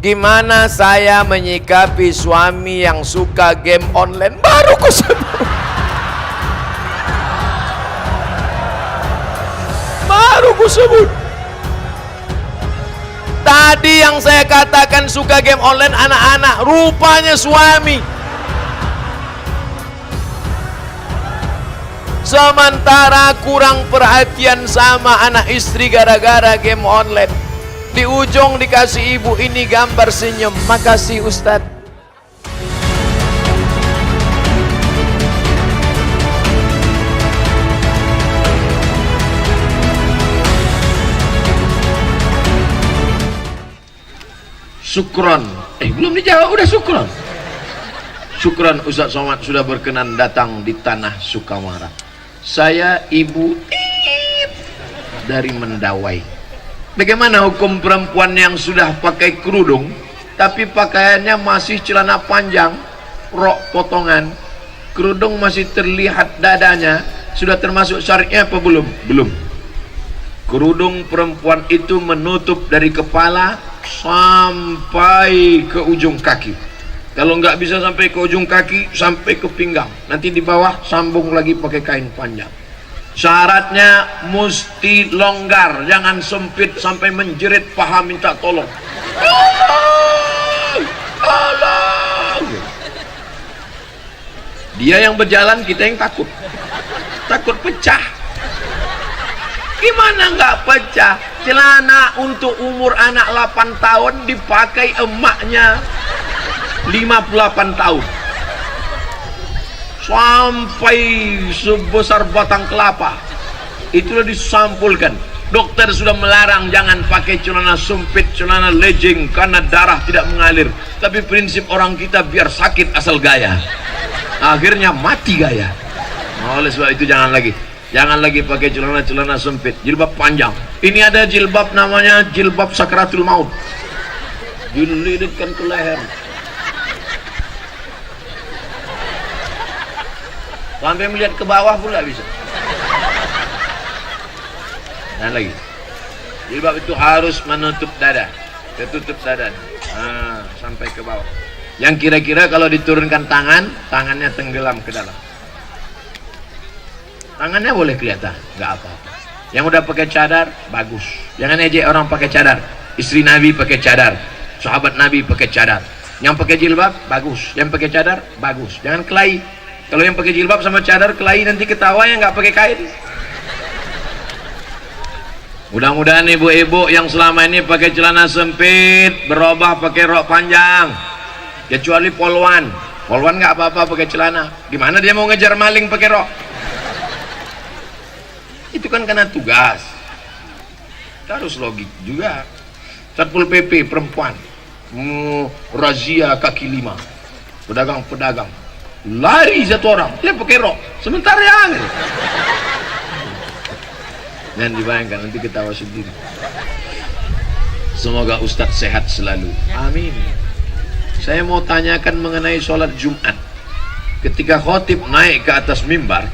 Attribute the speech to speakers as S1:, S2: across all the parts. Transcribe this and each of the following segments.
S1: Gimana saya menyikapi suami yang suka game online? Baru ku sebut. Baru ku sebut. Tadi yang saya katakan suka game online anak-anak, rupanya suami. Sementara kurang perhatian sama anak istri gara-gara game online. Di ujung dikasih ibu ini gambar senyum. Makasih Ustadz. Syukron. Belum dijawab udah syukron. Syukron Ustadz Somad sudah berkenan datang di tanah Sukamara. Saya ibu dari Mendawai. Bagaimana hukum perempuan yang sudah pakai kerudung tapi pakaiannya masih celana panjang, rok potongan, kerudung masih terlihat dadanya, sudah termasuk syariatnya apa belum? Belum. Kerudung perempuan itu menutup dari kepala sampai ke ujung kaki. Kalau nggak bisa sampai ke ujung kaki, sampai ke pinggang. Nanti di bawah sambung lagi pakai kain panjang. Syaratnya mesti longgar, jangan sempit sampai menjerit paha minta tolong. Tolong. Dia yang berjalan, kita yang takut. Takut pecah. Gimana nggak pecah? Celana untuk umur anak 8 tahun dipakai emaknya 58 tahun. Sampai sebesar batang kelapa. Itulah disampulkan. Dokter sudah melarang jangan pakai celana sempit, celana legging karena darah tidak mengalir. Tapi prinsip orang kita biar sakit asal gaya. Akhirnya mati gaya. Oleh sebab itu jangan lagi pakai celana sempit, jilbab panjang. Ini ada jilbab namanya jilbab sakratul maut. Dililitkan ke leher. Sampai melihat ke bawah pula bisa. Dan lagi, jilbab itu harus menutup dada, ketutup dada, sampai ke bawah. Yang kira-kira kalau diturunkan tangannya tenggelam ke dalam. Tangannya boleh kelihatan, nggak apa-apa. Yang udah pakai cadar, bagus. Jangan ejek orang pakai cadar. Istri Nabi pakai cadar, sahabat Nabi pakai cadar. Yang pakai jilbab, bagus. Yang pakai cadar, bagus. Jangan kelahi. Kalau yang pakai jilbab sama cadar kelahi nanti ketawa yang nggak pakai kain. Mudah-mudahan ibu-ibu yang selama ini pakai celana sempit berubah pakai rok panjang. Kecuali polwan. Polwan nggak apa-apa pakai celana. Gimana dia mau ngejar maling pakai rok? Itu kan karena tugas. Kita harus logik juga. Satpol PP perempuan razia kaki lima, pedagang-pedagang, lari satu orang, dia pakai rok, sementara yang jangan dibayangkan, nanti ketawa sendiri. Semoga Ustadz sehat selalu, amin. Saya mau tanyakan mengenai sholat Jumat. Ketika khotib naik ke atas mimbar,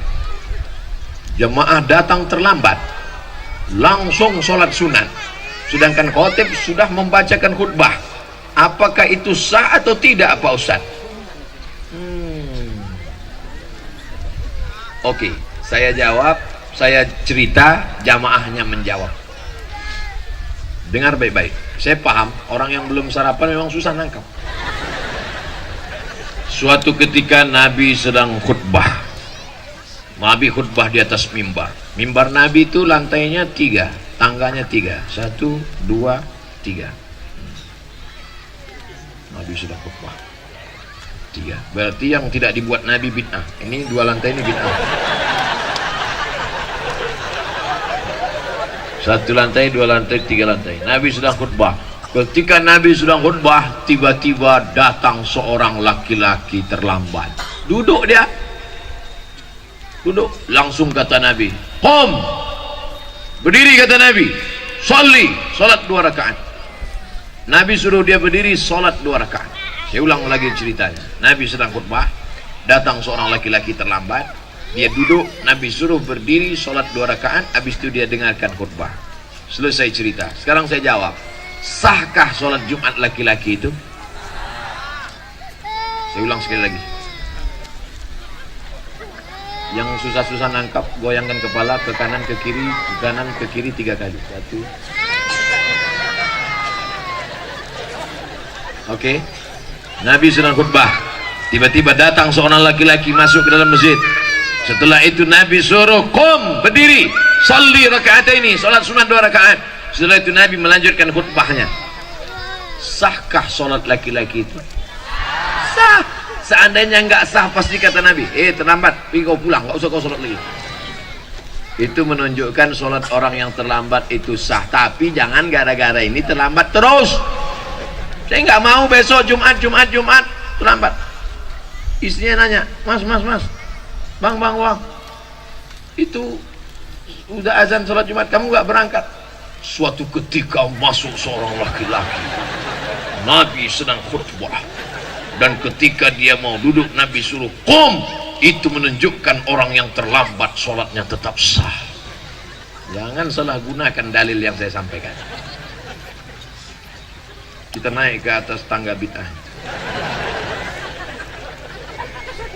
S1: jemaah datang terlambat, langsung sholat sunat, sedangkan khotib sudah membacakan khutbah. Apakah itu sah atau tidak Pak Ustadz? Oke, saya jawab, saya cerita, jamaahnya menjawab. Dengar baik-baik, saya paham orang yang belum sarapan memang susah nangkap. Suatu ketika Nabi sedang khutbah. Nabi khutbah di atas mimbar. Mimbar Nabi itu lantainya 3, tangganya 3. 1, 2, 3. Nabi sudah khutbah 3. Berarti yang tidak dibuat Nabi bid'ah. Ini 2 lantai ini bid'ah. 1 lantai, 2 lantai, 3 lantai. Nabi sedang khutbah. Ketika Nabi sedang khutbah, tiba-tiba datang seorang laki-laki terlambat. Duduk dia. Duduk. Langsung kata Nabi, "Qum." Berdiri kata Nabi. "Sholli." Salat 2 rakaat. Nabi suruh dia berdiri, salat 2 rakaat. Saya ulang lagi ceritanya. Nabi sedang khutbah, datang seorang laki-laki terlambat. Dia duduk, Nabi suruh berdiri, salat 2 rakaat. Habis itu dia dengarkan khutbah. Selesai cerita. Sekarang saya jawab. Sahkah sholat Jumat laki-laki itu? Saya ulang sekali lagi. Yang susah-susah nangkap, goyangkan kepala ke kanan ke kiri 3 kali. 1. Oke. Nabi sedang khutbah, tiba-tiba datang seorang laki-laki masuk ke dalam masjid. Setelah itu Nabi suruh qum, berdiri, salli rakaataini, salat sunat 2 rakaat. Setelah itu Nabi melanjutkan khutbahnya. Sahkah salat laki-laki itu? Sah. Seandainya enggak sah, pasti kata Nabi, terlambat, pergi kau pulang, enggak usah kau salat lagi. Itu menunjukkan salat orang yang terlambat itu sah. Tapi jangan gara-gara ini terlambat terus. Saya enggak mau besok Jumat terlambat. Istrinya nanya, mas, bang, itu udah azan sholat Jumat, kamu gak berangkat? Suatu ketika masuk seorang laki-laki, Nabi sedang khutbah, dan ketika dia mau duduk Nabi suruh qum. Itu menunjukkan orang yang terlambat sholatnya tetap sah. Jangan salah gunakan dalil yang saya sampaikan. Kita naik ke atas tangga bid'ah.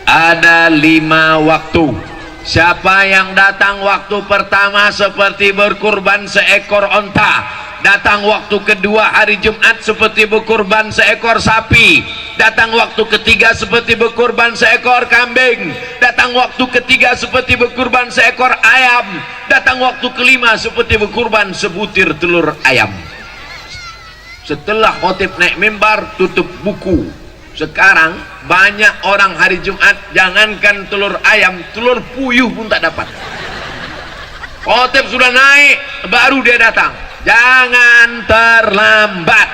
S1: Ada 5 waktu. Siapa yang datang waktu pertama seperti berkurban seekor onta, datang waktu kedua hari Jumat seperti berkurban seekor sapi, datang waktu ketiga seperti berkurban seekor kambing, datang waktu ketiga seperti berkurban seekor ayam, datang waktu kelima seperti berkurban sebutir telur ayam. Setelah khotib naik mimbar, tutup buku. Sekarang banyak orang hari Jumat, jangankan telur ayam, telur puyuh pun tak dapat. Khotib sudah naik, baru dia datang. Jangan terlambat.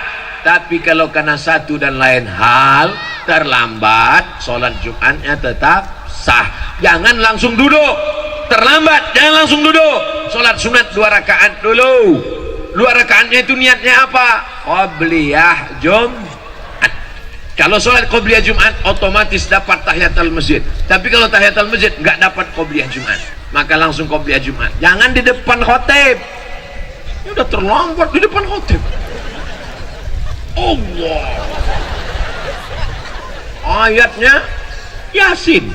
S1: Tapi kalau karena satu dan lain hal terlambat, sholat Jumatnya tetap sah. Jangan langsung duduk. Terlambat, jangan langsung duduk. Sholat sunat 2 rakaat dulu. 2 rakaatnya itu niatnya apa? Qobliyah Jumat. Kalau sholat qobliyah Jumat otomatis dapat tahiyatul masjid. Tapi kalau tahiyatul masjid nggak dapat qobliyah Jumat, maka langsung qobliyah Jumat. Jangan di depan khotib. Ini udah terlambat di depan khotib. Allah. Ayatnya Yasin.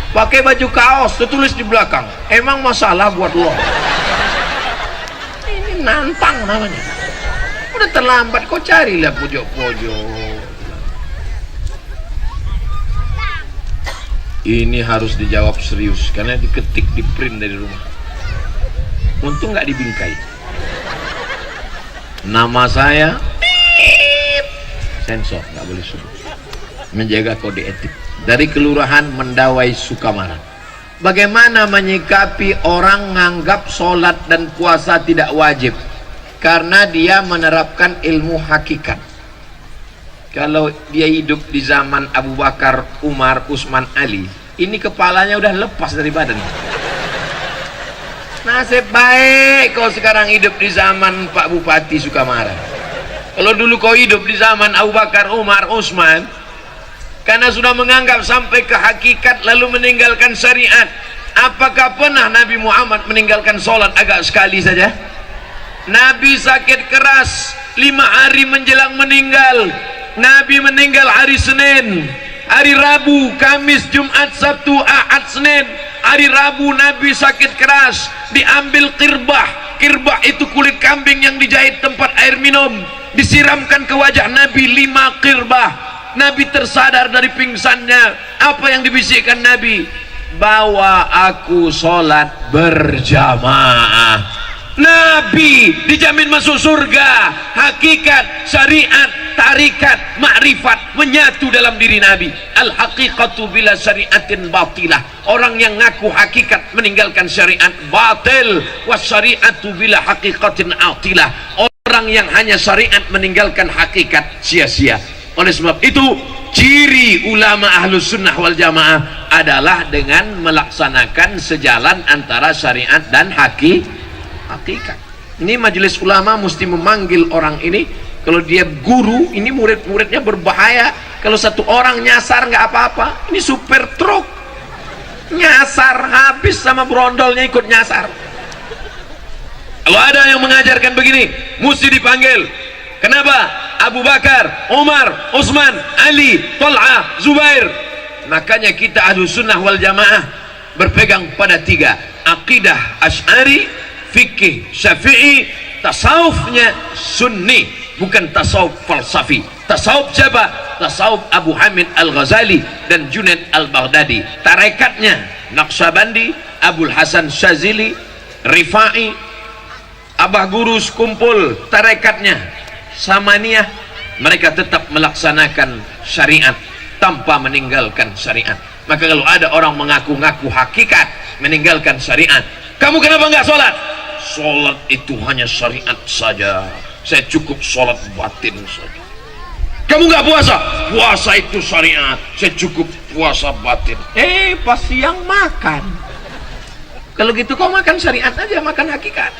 S1: Pakai baju kaos, tertulis di belakang. Emang masalah buat lo? Ini nantang namanya. Udah terlambat, kau carilah pojok-pojok. Ini harus dijawab serius karena diketik, di print dari rumah. Untung nggak dibingkai. Nama saya sensor, nggak boleh sebut. Menjaga kode etik. Dari Kelurahan Mendawai, Sukamara. Bagaimana menyikapi orang nganggap sholat dan puasa tidak wajib karena dia menerapkan ilmu hakikat? Kalau dia hidup di zaman Abu Bakar, Umar, Utsman, Ali, ini kepalanya udah lepas dari badan. Nasib baik kau sekarang hidup di zaman Pak Bupati Sukamara. Kalau dulu kau hidup di zaman Abu Bakar, Umar, Utsman, karena sudah menganggap sampai ke hakikat lalu meninggalkan syariat. Apakah pernah Nabi Muhammad meninggalkan sholat agak sekali saja? Nabi sakit keras 5 hari menjelang meninggal. Nabi meninggal hari Senin, hari Rabu, Kamis, Jumat, Sabtu, Ahad, Senin. Hari Rabu Nabi sakit keras, diambil kirbah. Kirbah itu kulit kambing yang dijahit tempat air minum, disiramkan ke wajah Nabi 5 kirbah. Nabi tersadar dari pingsannya. Apa yang dibisikkan Nabi? Bawa aku sholat berjamaah. Nabi dijamin masuk surga. Hakikat, syariat, tarikat, makrifat menyatu dalam diri Nabi. Al-haqiqatu bila syariatin batilah. Orang yang ngaku hakikat meninggalkan syariat batil. Wasyariatu bila haqiqatin atilah. Orang yang hanya syariat meninggalkan hakikat sia-sia. Oleh sebab itu ciri ulama ahlus sunnah wal jamaah adalah dengan melaksanakan sejalan antara syariat dan hakikat. Ini majelis ulama mesti memanggil orang ini. Kalau dia guru, ini murid-muridnya berbahaya. Kalau satu orang nyasar nggak apa-apa, ini supir truk nyasar habis sama brondolnya ikut nyasar. Kalau ada yang mengajarkan begini, mesti dipanggil. Kenapa? Abu Bakar, Umar, Utsman, Ali, Talha, Zubair. Makanya kita ahlu sunnah wal jamaah berpegang pada tiga: akidah Asy'ari, fikih Syafi'i, tasawufnya Sunni, bukan tasawuf falsafi. Tasawuf siapa? Tasawuf Abu Hamid Al-Ghazali dan Junaid Al-Baghdadi. Tarekatnya Naqsyabandi, Abul Hasan Syazili, Rifai, Abah Gurus kumpul. Tarekatnya Samaniyah. Mereka tetap melaksanakan syariat tanpa meninggalkan syariat. Maka kalau ada orang mengaku-ngaku hakikat meninggalkan syariat, kamu kenapa enggak sholat? Sholat itu hanya syariat saja, saya cukup sholat batin saja. Kamu nggak puasa? Puasa itu syariat, saya cukup puasa batin. Pas siang makan. Kalau gitu kau makan syariat aja, makan hakikat.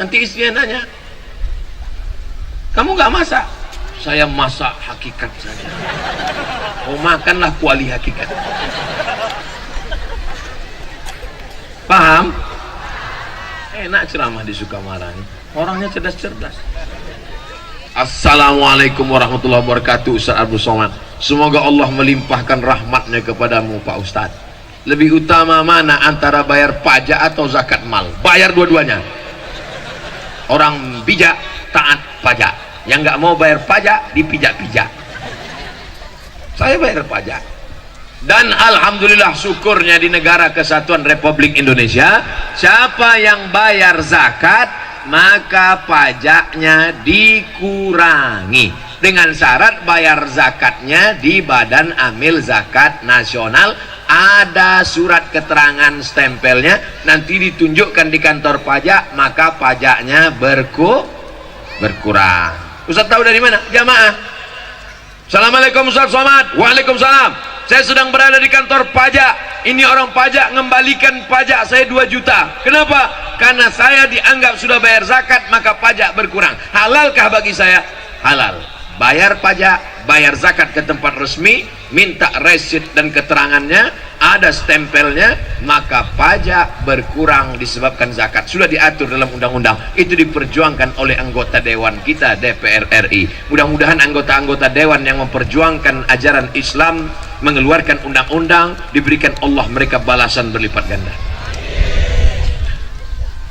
S1: Nanti istrinya nanya, kamu nggak masak? Saya masak hakikat saja. Oh, makanlah kuali hakikat. Paham? Enak ceramah di Sukamara ini. Orangnya cerdas-cerdas. Assalamualaikum warahmatullahi wabarakatuh. Ustaz Abdul Somad, semoga Allah melimpahkan rahmatnya kepadamu Pak Ustadz. Lebih utama mana antara bayar pajak atau zakat mal? Bayar dua-duanya. Orang bijak taat pajak, yang nggak mau bayar pajak dipijak-pijak. Saya bayar pajak, dan alhamdulillah syukurnya di negara kesatuan Republik Indonesia, siapa yang bayar zakat maka pajaknya dikurangi, dengan syarat bayar zakatnya di Badan Amil Zakat Nasional. Ada surat keterangan stempelnya, nanti ditunjukkan di kantor pajak, maka pajaknya berkurang. Ustaz tahu dari mana? Jamaah. Assalamualaikum Ustaz Somad. Waalaikumsalam. Saya sedang berada di kantor pajak. Ini orang pajak ngembalikan pajak saya 2 juta. Kenapa? Karena saya dianggap sudah bayar zakat, maka pajak berkurang. Halalkah bagi saya? Halal. Bayar pajak, bayar zakat ke tempat resmi, minta resit dan keterangannya, ada stempelnya, maka pajak berkurang disebabkan zakat. Sudah diatur dalam undang-undang. Itu diperjuangkan oleh anggota dewan kita DPR RI. Mudah-mudahan anggota-anggota dewan yang memperjuangkan ajaran Islam, mengeluarkan undang-undang, diberikan Allah mereka balasan berlipat ganda.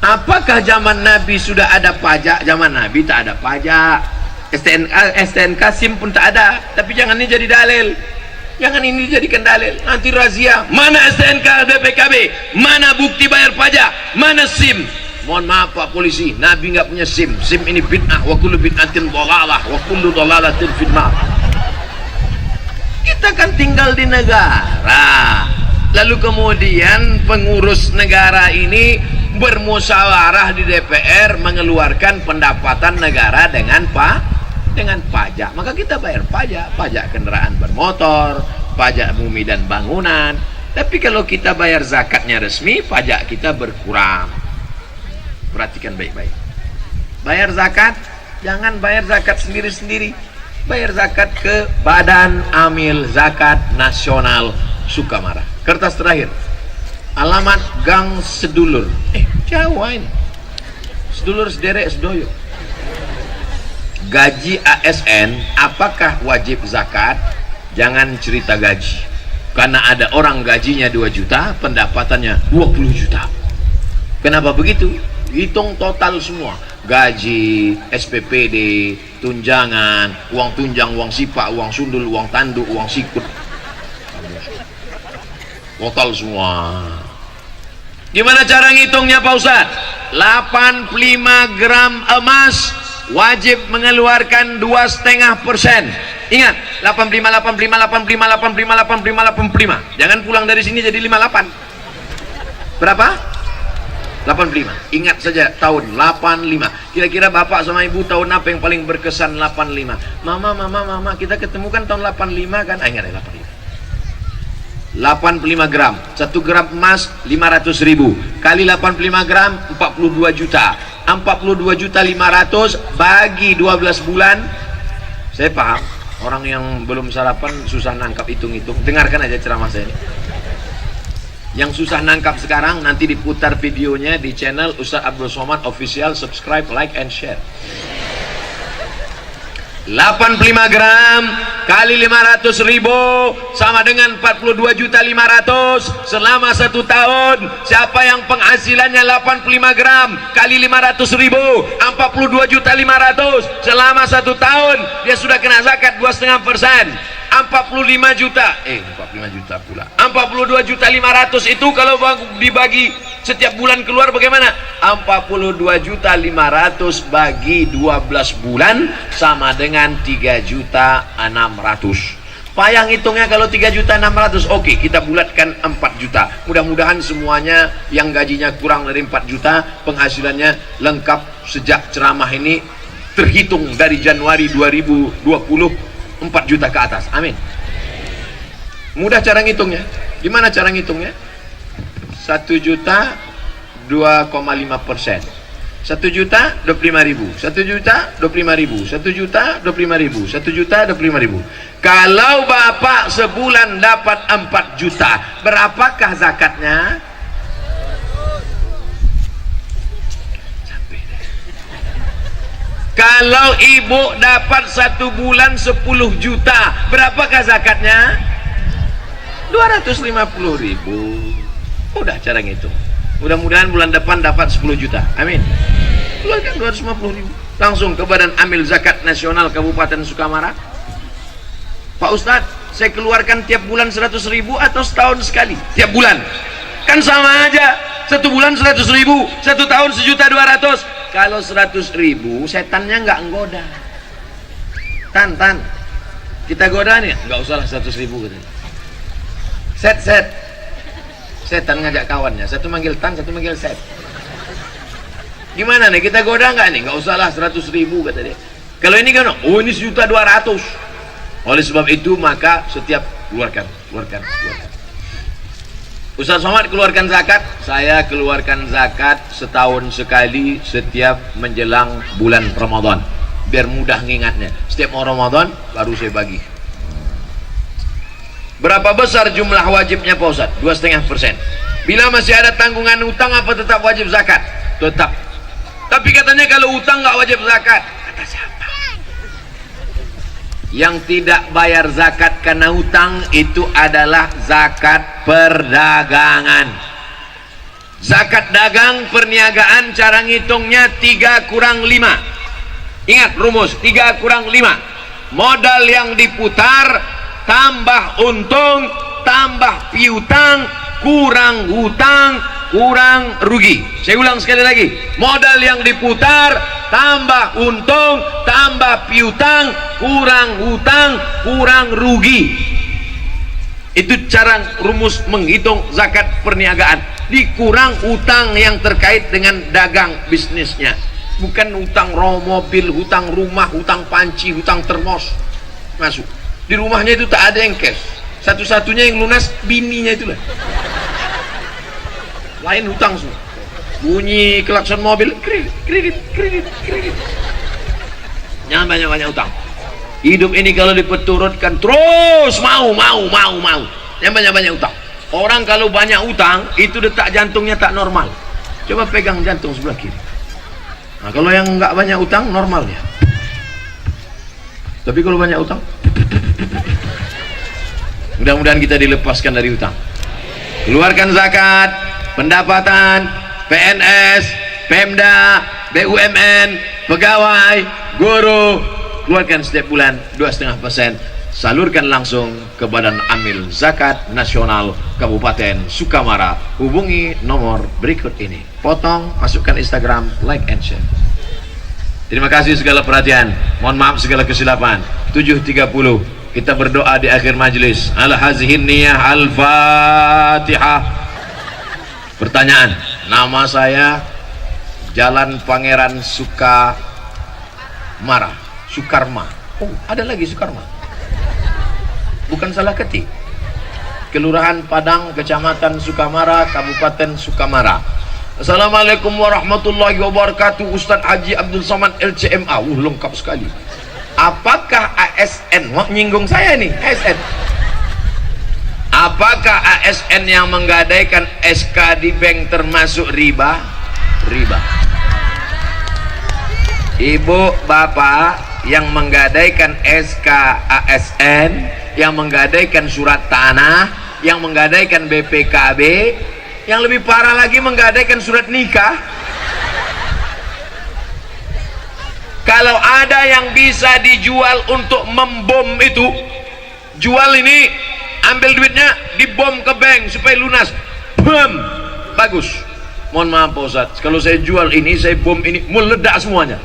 S1: Apakah zaman Nabi sudah ada pajak? Zaman Nabi tak ada pajak. STNK SIM pun tak ada. Tapi jangan ini jadi dalil, jangan ini dijadikan dalil. Nanti razia, mana STNK BPKB, mana bukti bayar pajak, mana SIM. Mohon maaf Pak Polisi, Nabi nggak punya SIM. SIM ini bid'ah, wa kullu bid'atin dhalalah, wa kullu dhalalatin fitnah. Kita kan tinggal di negara, lalu kemudian pengurus negara ini bermusyawarah di DPR mengeluarkan pendapatan negara dengan pajak. Maka kita bayar pajak, pajak kendaraan bermotor, pajak bumi dan bangunan. Tapi kalau kita bayar zakatnya resmi, pajak kita berkurang. Perhatikan baik-baik. Bayar zakat, jangan bayar zakat sendiri-sendiri. Bayar zakat ke Badan Amil Zakat Nasional Sukamara. Kertas terakhir. Alamat Gang Sedulur. Jawa ini. Sedulur sederek sedoyo. Gaji ASN apakah wajib zakat? Jangan cerita gaji, karena ada orang gajinya 2 juta, pendapatannya 20 juta. Kenapa begitu? Hitung total semua, gaji, SPPD, tunjangan, uang tunjang, uang sipak, uang sundul, uang tanduk, uang sikut, total semua. Gimana cara ngitungnya Pak Ustadz? 85 gram emas wajib mengeluarkan 2,5%. Ingat, 85, 85, 85, 85, 85, 85. Jangan pulang dari sini jadi 58. Berapa? 85. Ingat saja tahun 85. Kira-kira bapak sama ibu tahun apa yang paling berkesan? 85. Mama, kita ketemukan tahun 85 kan? Ingat ya, 85. 85 gram. 1 gram emas 500.000 kali 85 gram 42 juta. 42 juta 500 bagi 12 bulan. Saya paham orang yang belum sarapan susah nangkap hitung-hitung. Dengarkan aja ceramah saya ini. Yang susah nangkap sekarang nanti diputar videonya di channel Ustaz Abdul Somad Official. Subscribe, like, and share. 85 gram kali 500.000 sama dengan 42.500.000 selama 1 tahun. Siapa yang penghasilannya 85 gram kali 500.000 42.500.000 selama 1 tahun, dia sudah kena zakat 2,5%. 45 juta 42.500.000 itu kalau dibagi setiap bulan keluar bagaimana? 42.500.000 bagi 12 bulan sama dengan 3.600.000. Payang hitungnya kalau 3.600.000. Oke, kita bulatkan 4 juta. Mudah-mudahan semuanya yang gajinya kurang dari 4 juta penghasilannya lengkap sejak ceramah ini terhitung dari Januari 2020 4 juta ke atas. Amin. Mudah cara ngitungnya. Gimana cara ngitungnya? 1 juta 2,5%. 1 juta 25.000. 1 juta 25.000. 1 juta 25.000. 1 juta 25.000. Kalau bapak sebulan dapat 4 juta, berapakah zakatnya? Kalau ibu dapat 1 bulan 10 juta, berapakah zakatnya? 250.000. Udah cara ngitung. Mudah-mudahan bulan depan dapat 10 juta. Amin. Keluarkan 250.000 langsung ke Badan Amil Zakat Nasional Kabupaten Sukamara. Pak Ustadz, saya keluarkan tiap bulan 100.000 atau setahun sekali? Tiap bulan. Kan sama aja. 1 bulan 100.000, 1 tahun 1.200.000. Kalau 100.000 setannya nggak nggoda. Tan, kita goda nih, nggak usah lah 100.000 katanya. Set. Setan ngajak kawannya, satu manggil Tan, satu manggil Set. Gimana nih, kita goda nggak nih? Nggak usah lah 100.000 kata dia. Kalau ini kan, oh ini 1.200.000. Oleh sebab itu maka setiap keluarkan. Ustaz Somad keluarkan zakat, saya keluarkan zakat setahun sekali setiap menjelang bulan Ramadan, biar mudah ngingatnya. Setiap mau Ramadan baru saya bagi. Berapa besar jumlah wajibnya Pak Ustaz? 2,5%. Bila masih ada tanggungan utang apa tetap wajib zakat? Tetap. Tapi katanya kalau utang nggak wajib zakat. Kata siapa? Yang tidak bayar zakat karena hutang itu adalah zakat perdagangan. Zakat dagang perniagaan cara ngitungnya 3 kurang 5. Ingat rumus 3 kurang 5. Modal yang diputar tambah untung tambah piutang kurang hutang kurang rugi. Saya ulang sekali lagi, modal yang diputar tambah untung tambah piutang kurang hutang kurang rugi. Itu cara rumus menghitung zakat perniagaan. Dikurang hutang yang terkait dengan dagang bisnisnya, bukan hutang mobil, hutang rumah, hutang panci, hutang termos masuk. Di rumahnya itu tak ada yang cash, satu-satunya yang lunas bininya itulah. Lain hutang semua. Bunyi klakson mobil, kredit. Jangan banyak-banyak hutang. Hidup ini kalau diperturutkan terus mau. Jangan banyak-banyak hutang. Orang kalau banyak hutang itu detak jantungnya tak normal. Coba pegang jantung sebelah kiri. Nah, kalau yang nggak banyak hutang normal ya. Tapi kalau banyak hutang, mudah-mudahan kita dilepaskan dari hutang. Keluarkan zakat pendapatan, PNS, Pemda, BUMN, pegawai, guru, keluarkan setiap bulan 2,5%. Salurkan langsung ke Badan Amil Zakat Nasional Kabupaten Sukamara. Hubungi nomor berikut ini. Potong, masukkan Instagram, like and share. Terima kasih segala perhatian. Mohon maaf segala kesilapan. 7.30 kita berdoa di akhir majlis. Al-hazihin niyah al-fatihah. Pertanyaan, nama saya Jalan Pangeran Sukamara, Sukarma. Oh, ada lagi Sukarma. Bukan salah ketik. Kelurahan Padang, Kecamatan Sukamara, Kabupaten Sukamara. Assalamualaikum warahmatullahi wabarakatuh. Ustadz Haji Abdul Somad LCMA. Lengkap sekali. Apakah ASN? Wah, nyinggung saya nih, ASN. Apakah ASN yang menggadaikan SK di bank termasuk riba? Riba. Ibu bapak yang menggadaikan SK ASN, yang menggadaikan surat tanah, yang menggadaikan BPKB, yang lebih parah lagi menggadaikan surat nikah. Kalau ada yang bisa dijual untuk membom itu, jual ini, ambil duitnya, dibom ke bank supaya lunas. Bom, bagus. Mohon maaf Pak Ustadz, kalau saya jual ini, saya bom ini, meledak semuanya.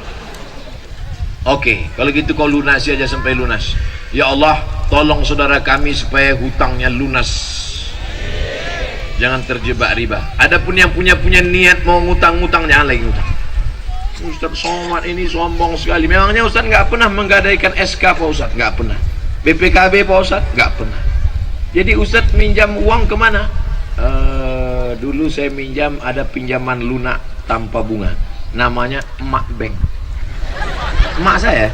S1: Oke, kalau gitu kau lunasi aja sampai lunas. Ya Allah, tolong saudara kami supaya hutangnya lunas. Jangan terjebak riba. Adapun yang punya niat mau ngutang-ngutang, jangan lagi ngutang. Ustaz Somad ini sombong sekali. Memangnya Ustaz nggak pernah menggadaikan SK Pak Ustaz? Nggak pernah. BPKB Pak Ustaz? Nggak pernah. Jadi Ustaz minjam uang kemana? Dulu saya minjam, ada pinjaman lunak tanpa bunga, namanya Emak Bank. Emak saya.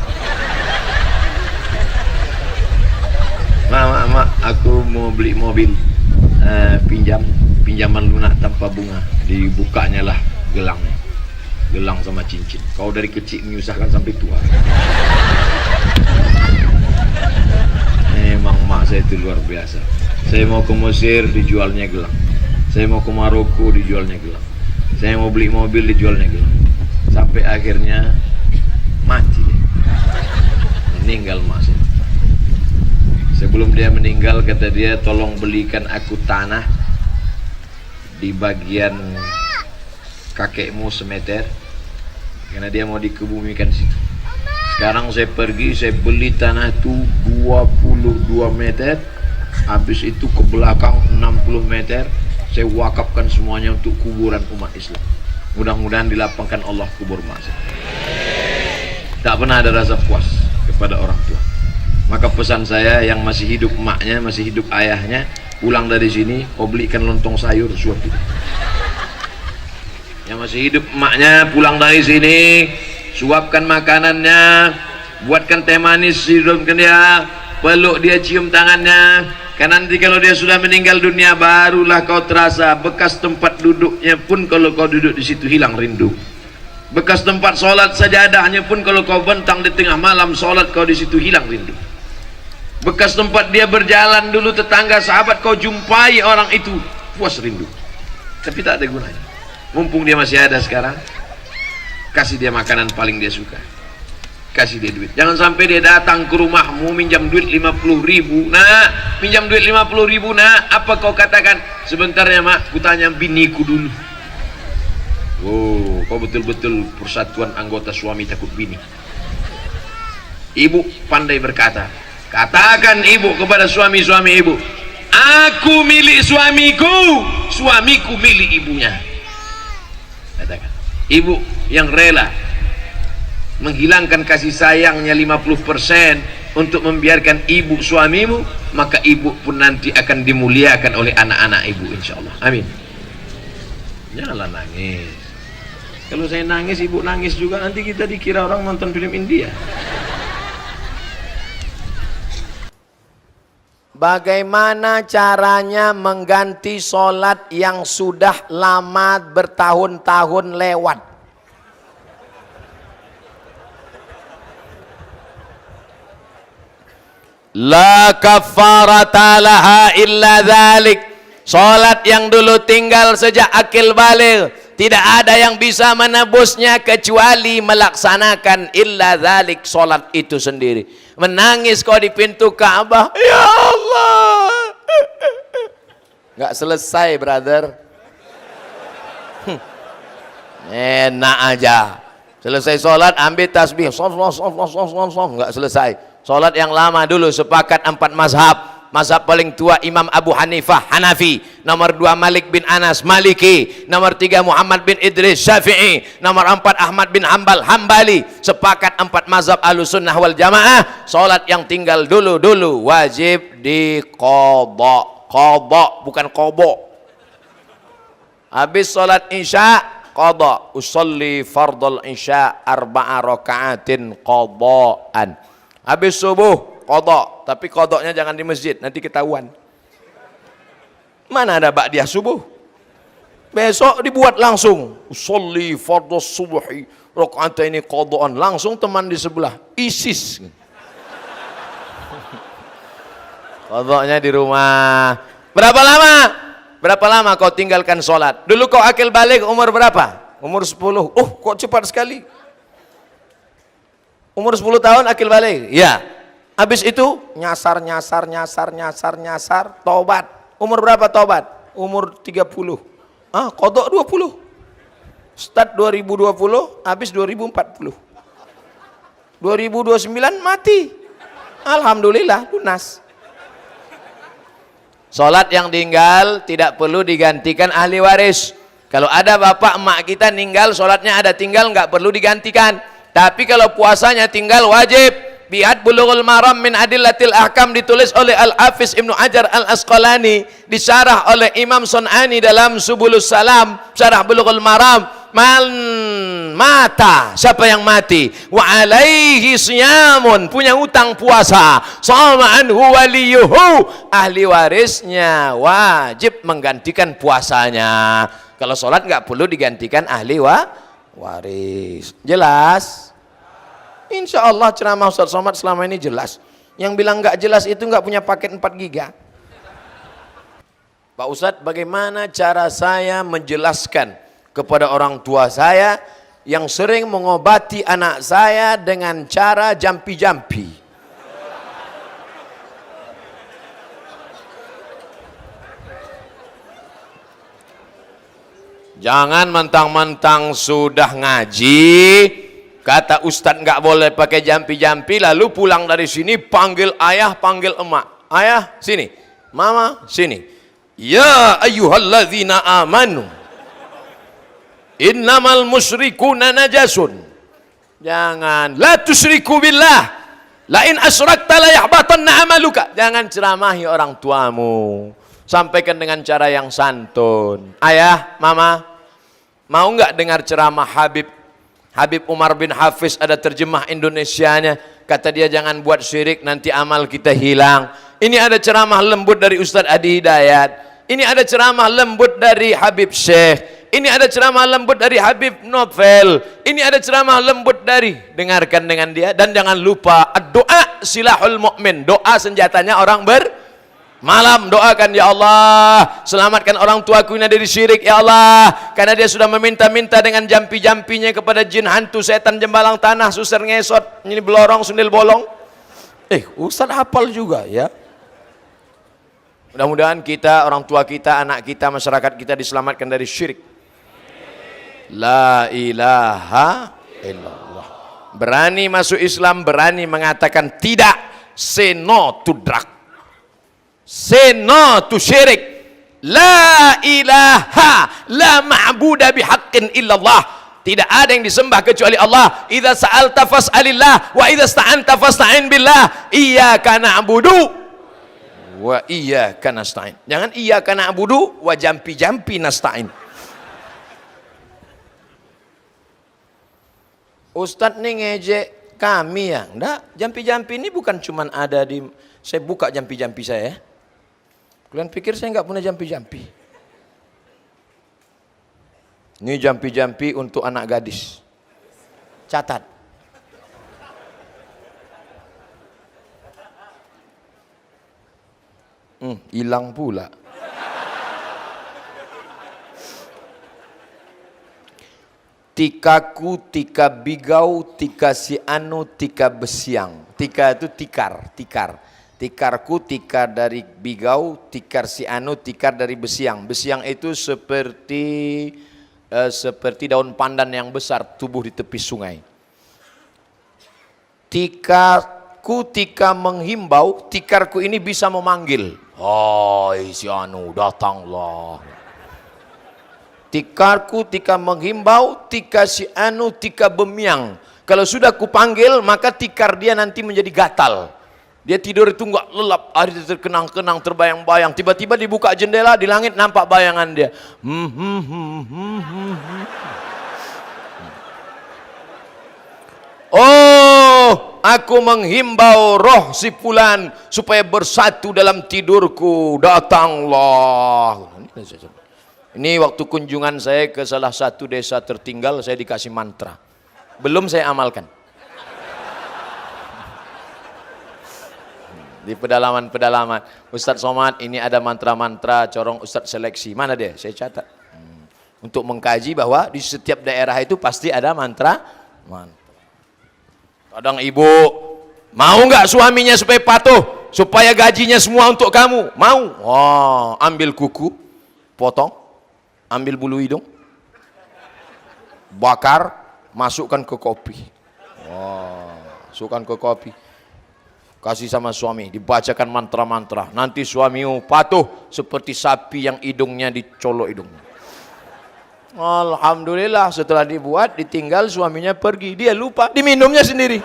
S1: Mak, aku mau beli mobil, pinjaman lunak tanpa bunga. Dibukanya lah gelangnya, gelang sama cincin. Kau dari kecil menyusahkan sampai tua. Memang mak saya itu luar biasa. Saya mau ke Mesir, dijualnya gelang. Saya mau ke Maroko, dijualnya gelang. Saya mau beli mobil, dijualnya gelang. Sampai akhirnya mati dia. Meninggal mak saya. Sebelum dia meninggal, kata dia, tolong belikan aku tanah di bagian kakekmu semeter, karena dia mau dikebumikan situ. Sekarang saya pergi, saya beli tanah itu 22 meter, habis itu ke belakang 60 meter, saya wakafkan semuanya untuk kuburan umat Islam. Mudah-mudahan dilapangkan Allah kubur mak saya. Tak pernah ada rasa puas kepada orang tua. Maka pesan saya, yang masih hidup emaknya, masih hidup ayahnya, pulang dari sini, kau belikan lontong sayur suap itu. Yang masih hidup emaknya, pulang dari sini, suapkan makanannya, buatkan teh manis, hidupkan dia, peluk dia, cium tangannya. Karena nanti kalau dia sudah meninggal dunia, barulah kau terasa bekas tempat duduknya pun, kalau kau duduk di situ hilang rindu. Bekas tempat sholat sajadahnya pun, kalau kau bentang di tengah malam sholat, kau di situ hilang rindu. Bekas tempat dia berjalan dulu, tetangga sahabat kau jumpai orang itu, puas rindu. Tapi tak ada gunanya. Mumpung dia masih ada sekarang, kasih dia makanan paling dia suka, kasih dia duit. Jangan sampai dia datang ke rumahmu minjam duit 50.000. Nah, minjam duit 50.000, nah, apa kau katakan? Sebentar ya mak, kutanya biniku dulu. Oh, kau betul-betul persatuan anggota suami takut bini. Ibu pandai berkata, katakan ibu kepada suami-suami ibu, aku milik suamiku, suamiku milik ibunya. Katakan, ibu yang rela menghilangkan kasih sayangnya 50% untuk membiarkan ibu suamimu, maka ibu pun nanti akan dimuliakan oleh anak-anak ibu, insyaallah. Amin. Janganlah nangis. Kalau saya nangis, ibu nangis juga, nanti kita dikira orang nonton film India.
S2: Bagaimana caranya mengganti sholat yang sudah lama bertahun-tahun lewat? La kafarata laha illa dzalik. Sholat yang dulu tinggal sejak akil baligh, tidak ada yang bisa menebusnya kecuali melaksanakan illa dzalik, sholat itu sendiri. Menangis kau di pintu Ka'bah, ya Allah, nggak selesai brother. Enak aja, selesai sholat ambil tasbih, nggak selesai. Sholat yang lama dulu, sepakat 4 mazhab. Mazhab paling tua Imam Abu Hanifah Hanafi, nomor 2 Malik bin Anas Maliki, nomor 3 Muhammad bin Idris Syafi'i, nomor 4 Ahmad bin Hambal Hambali. Sepakat 4 mazhab Ahlussunnah wal Jamaah, salat yang tinggal dulu wajib diqadha. Qadha bukan qobo. Habis salat Isya qadha, usolli fardal Isya 4 raka'atin qadhaan. Habis subuh qadha, tapi qadhanya jangan di masjid, nanti ketahuan. Mana ada ba'diyah subuh? Besok dibuat langsung. Usolli fardhu subuhi raka'ataini qadhaan. Langsung teman di sebelah ISIS. Qadhanya di rumah. Berapa lama? Berapa lama kau tinggalkan sholat? Dulu kau akil balik umur berapa? Umur 10. Oh, kok cepat sekali. Umur 10 tahun akil balik. Ya. Habis itu nyasar, tobat. Umur berapa tobat? Umur 30. Qadha 20. Start 2020, habis 2040. 2029 mati. Alhamdulillah lunas. Sholat yang tinggal tidak perlu digantikan ahli waris. Kalau ada bapak emak kita meninggal, sholatnya ada tinggal, nggak perlu digantikan. Tapi kalau puasanya tinggal wajib. Biat Bulughul Maram min Adillatil Ahkam ditulis oleh Al-Hafiz Ibnu Hajar Al-Asqalani, disyarah oleh Imam Sun'ani dalam Subulus Salam, syarah Bulughul Maram. Man mata, siapa yang mati, wa alaihi siyamun, punya utang puasa, sama anhu waliyuhu, ahli warisnya wajib menggantikan puasanya. Kalau sholat nggak perlu digantikan ahli waris. Jelas? Insya Allah ceramah Ustaz Somad selama ini jelas. Yang bilang nggak jelas itu nggak punya paket 4 giga. Pak Ustadz, bagaimana cara saya menjelaskan kepada orang tua saya yang sering mengobati anak saya dengan cara jampi-jampi? Jangan mentang-mentang sudah ngaji, kata Ustadz nggak boleh pakai jampi-jampi, lalu pulang dari sini panggil ayah, panggil emak. Ayah sini, mama sini. Ya ayyuhalladzina amanu innamal musyrikuna najasun. Jangan, la tusyriku billah, la in asyrakta la yahbatanna amaluka. Jangan ceramahi orang tuamu, sampaikan dengan cara yang santun. Ayah, mama, mau nggak dengar ceramah Habib Umar bin Hafiz? Ada terjemah Indonesianya. Kata dia, jangan buat syirik, nanti amal kita hilang. Ini ada ceramah lembut dari Ustadz Adi Hidayat. Ini ada ceramah lembut dari Habib Syekh. Ini ada ceramah lembut dari Habib Novel. Ini ada ceramah lembut dari, dengarkan dengan dia. Dan jangan lupa, doa silahul mu'min, doa senjatanya orang bermalam. Doakan, ya Allah, selamatkan orang tuaku ini dari syirik, ya Allah, karena dia sudah meminta-minta dengan jampi-jampinya kepada jin, hantu, setan, jembalang tanah, susar ngesot, ini belorong, sundil bolong. Ustaz hafal juga ya. Mudah-mudahan kita, orang tua kita, anak kita, masyarakat kita diselamatkan dari syirik. La ilaha illallah. Berani masuk Islam, berani mengatakan tidak. Say no to drug, say no to syirik. La ilaha, la ma'buda bihaqqin illallah. Tidak ada yang disembah kecuali Allah. Idza sa'alta fas'alillah wa idza sta'anta fasta'in billah. Iyyaka na'budu wa iyyaka nasta'in. Jangan iyyaka na'budu wa jampi-jampi nasta'in. Ustadz nih ngejek kami ya. Enggak, jampi-jampi ini bukan cuman ada di, saya buka jampi-jampi saya. Kalian pikir saya nggak punya jampi-jampi? Ini jampi-jampi untuk anak gadis. Catat. Hilang pula. Tikaku, tika bigau, tika si anu, tika besiang. Tika itu tikar. Tikarku, tikar dari bigau, tikar si anu, tikar dari besiang. Besiang itu seperti daun pandan yang besar tumbuh di tepi sungai. Tikaku, tika menghimbau, tikarku ini bisa memanggil. Hai si anu, datanglah. Tikarku, tika menghimbau, tika si anu, tika bemiang. Kalau sudah kupanggil, maka tikar dia nanti menjadi gatal. Dia tidur itu enggak lelap, hari terkenang-kenang, terbayang-bayang. Tiba-tiba dibuka jendela, di langit nampak bayangan dia. Oh, aku menghimbau roh si fulan supaya bersatu dalam tidurku. Datanglah. Ini waktu kunjungan saya ke salah satu desa tertinggal, saya dikasih mantra. Belum saya amalkan. Di pedalaman-pedalaman, Ustadz Somad, ini ada mantra-mantra, corong Ustadz seleksi. Mana dia? Saya catat. Untuk mengkaji bahwa di setiap daerah itu pasti ada mantra. Kadang ibu, mau nggak suaminya supaya patuh, supaya gajinya semua untuk kamu? Mau? Oh, ambil kuku, potong. Ambil bulu hidung, bakar, masukkan ke kopi. Wow, masukkan ke kopi. Kasih sama suami, dibacakan mantra-mantra. Nanti suamimu patuh seperti sapi yang hidungnya dicolok hidungnya. Alhamdulillah, setelah dibuat, ditinggal, suaminya pergi. Dia lupa, diminumnya sendiri.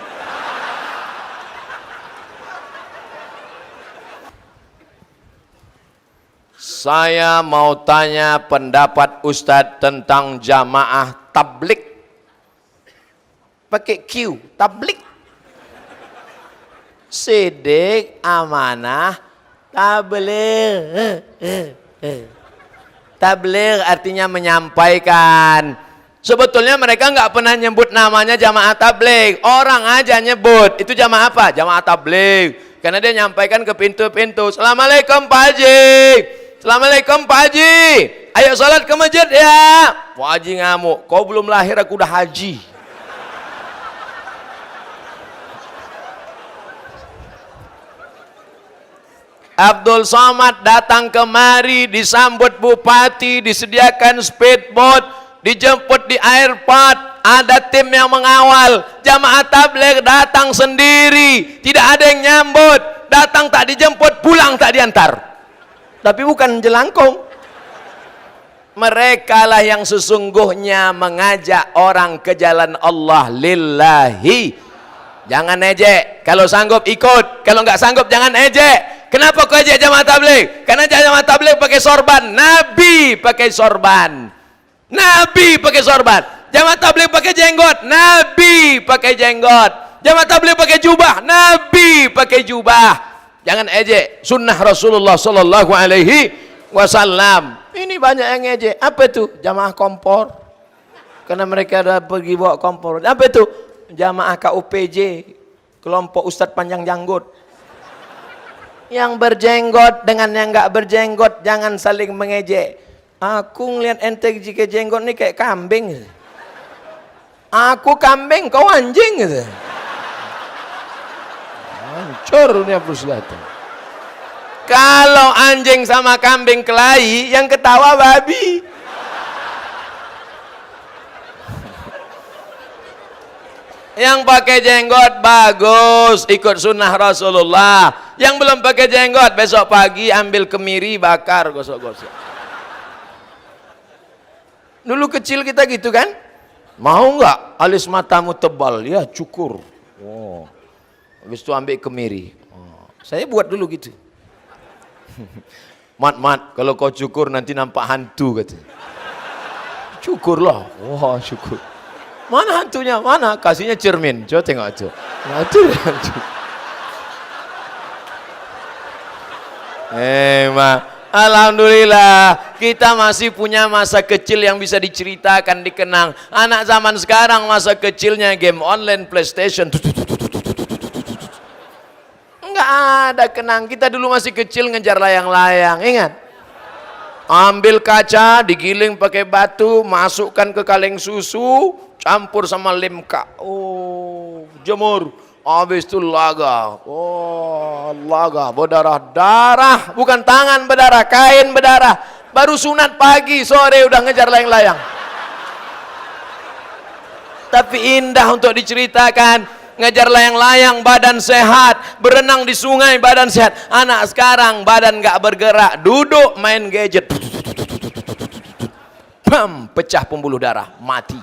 S2: Saya mau tanya pendapat Ustadz tentang jamaah tablik. Pakai Q, tablik. Sidik, amanah, tabligh. Tabligh artinya menyampaikan. Sebetulnya mereka nggak pernah nyebut namanya jamaah tabligh. Orang aja nyebut. Itu jamaah apa? Jamaah tabligh. Karena dia nyampaikan ke pintu-pintu. Assalamualaikum Pak Haji. Assalamualaikum Pak Haji. Ayo salat ke masjid ya. Pak Haji ngamuk. Kau belum lahir aku udah haji. Abdul Somad datang kemari, disambut bupati, disediakan speedboat, dijemput di airport, ada tim yang mengawal. Jamaah tabligh datang sendiri, tidak ada yang nyambut, datang tak dijemput, pulang tak diantar. Tapi bukan jelangkung. Mereka lah yang sesungguhnya mengajak orang ke jalan Allah lillahi. Jangan ejek, kalau sanggup ikut, kalau nggak sanggup jangan ejek. Kenapa kau ejek jamaah tabligh? Karena jamaah tabligh pakai sorban, Nabi pakai sorban. Nabi pakai sorban. Jamaah tabligh pakai jenggot, Nabi pakai jenggot. Jamaah tabligh pakai jubah, Nabi pakai jubah. Jangan ejek sunnah Rasulullah sallallahu alaihi wasallam. Ini banyak yang ejek. Apa itu? Jamaah kompor. Karena mereka ada pergi bawa kompor. Apa itu? Jamaah KUPJ, kelompok Ustadz panjang janggut. Yang berjenggot dengan yang enggak berjenggot jangan saling mengejek. Aku ngeliat ente jika jenggot ini kayak kambing. Aku kambing, kau anjing gitu. Hancur dunia persilatan. Kalau anjing sama kambing kelahi, yang ketawa babi. Yang pakai jenggot bagus, ikut sunnah Rasulullah. Yang belum pakai jenggot, besok pagi ambil kemiri, bakar, gosok-gosok. Dulu kecil kita gitu kan? Mau nggak alis matamu tebal? Ya cukur. Oh. Habis itu ambil kemiri. Oh. Saya buat dulu gitu. Mat, kalau kau cukur nanti nampak hantu kata. Cukur lah. Wah, syukur. Mana hantunya? Mana? Kasihnya cermin. Coba tengok itu. Nah, itu hantu. Alhamdulillah kita masih punya masa kecil yang bisa diceritakan, dikenang. Anak zaman sekarang masa kecilnya game online, PlayStation. Enggak ada kenang. Kita dulu masih kecil ngejar layang-layang, ingat? Ambil kaca, digiling pakai batu, masukkan ke kaleng susu, campur sama limka. Oh, jemur. Habis itu laga. Oh, laga berdarah-darah, bukan tangan berdarah, kain berdarah. Baru sunat pagi, sore udah ngejar layang-layang. Tapi indah untuk diceritakan. Ngejar layang-layang badan sehat, berenang di sungai badan sehat. Anak sekarang badan nggak bergerak, duduk main gadget. Bam, pecah pembuluh darah, mati.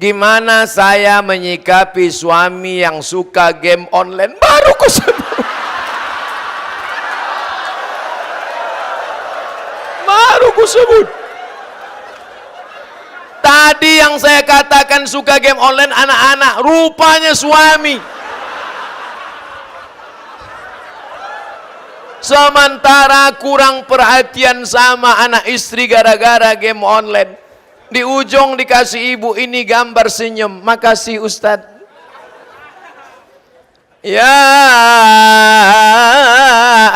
S2: Gimana saya menyikapi suami yang suka game online? Baru ku sebut. Tadi yang saya katakan suka game online anak-anak, rupanya suami. Sementara kurang perhatian sama anak istri gara-gara game online. Di ujung dikasih ibu ini gambar senyum. Makasih Ustadz. Ya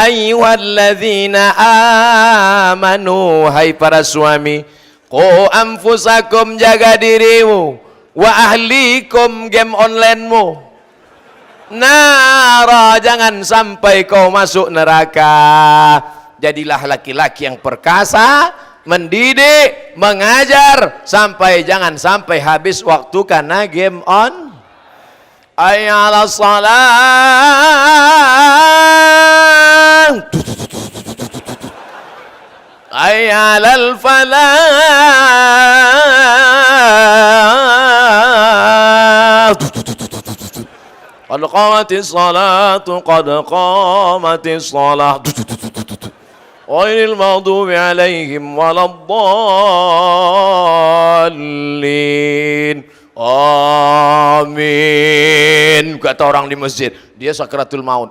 S2: ayyuhalladzina amanu, hai para suami, qu anfusakum, jaga dirimu, wa ahlikum, game onlinemu, nara, jangan sampai kau masuk neraka. Jadilah laki-laki yang perkasa, mendidik, mengajar, sampai jangan sampai habis waktu karena game on. Hayya 'alas shalah, hayya 'alal falah, qad qamatis salatu, qad qamatis salah, ghairil maghdubi 'alaihim waladdallin. Amin. Kata orang di masjid, dia sakratul maut.